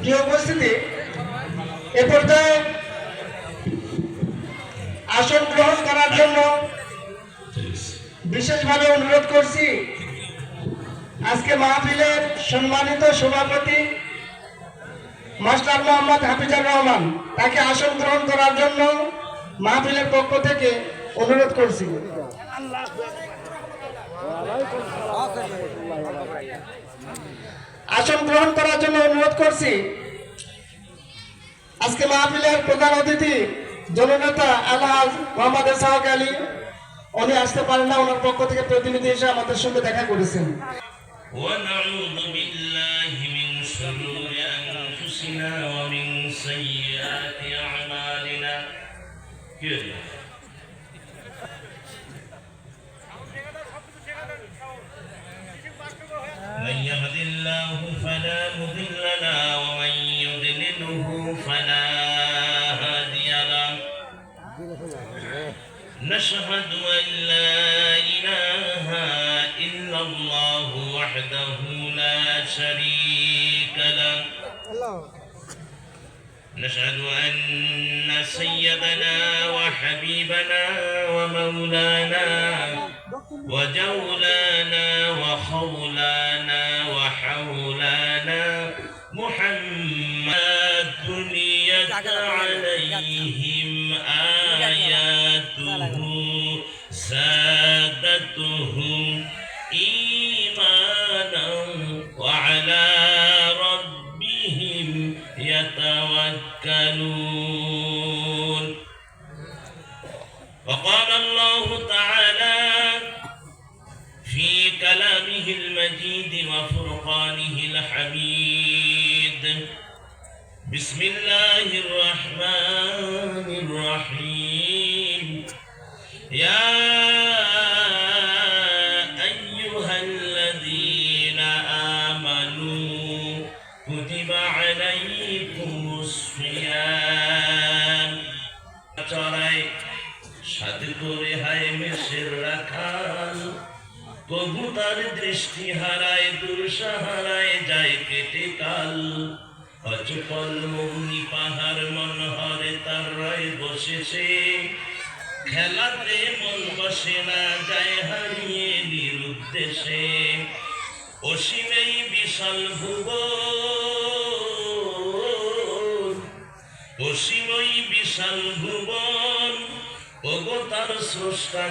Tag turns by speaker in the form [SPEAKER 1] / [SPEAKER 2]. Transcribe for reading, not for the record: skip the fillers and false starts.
[SPEAKER 1] প্রিয় উপস্থিতি, এ পর্যায়ে আসন গ্রহণ করার জন্য বিশেষভাবে অনুরোধ করছি আজকে মাহফিলের সম্মানিত সভাপতি মাস্টার মোহাম্মদ হাফিজুর রহমান, তাকে আসন গ্রহণ করার জন্য মাহফিলের পক্ষ থেকে অনুরোধ করছি। আসন গ্রহণ করার জন্য অনুরোধ করছি আজকে মাহফিলের প্রধান অতিথি জননেতা আলহাজ মোহাম্মদ ইসহাক আলী, উনি আসতে পারেন না, ওনার পক্ষ থেকে প্রতিনিধি এসে আমাদের সঙ্গে দেখা করেছেন।
[SPEAKER 2] ونعوذ بالله من شرور أنفسنا ومن سيئات أعمالنا من يهد الله فلا مضل له ومن يضلله فلا هادي له نشهد أن لا إله إلا الله وحده لا شريك له نشهد أن سيدنا وحبيبنا ومولانا وجولانا وخولانا وحولانا محمد تليت عليهم آياته زادتهم إيمانا وعلى ربهم يتوكلون. وقال الله تعالى في كلامه المجيد وفرقانه الحميد: بسم الله الرحمن الرحيم. يا أيها الذين آمنوا كتب عليكم الصيام সাথে করে হায় মেষের রাখাল, তবু তার দৃষ্টি হারায়, দুর্সাহারায় যায় কেটে কাল। অচপল মৌনি পাহাড় মন হরে তার রয় বসেছে, খেলাতে মন বসে না, যায় হারিয়ে নিরুদ্দেশে। অসীমেই বিশাল ভুবন, অসীমই বিশাল ভুবন, ওগো তার স্রষ্টা।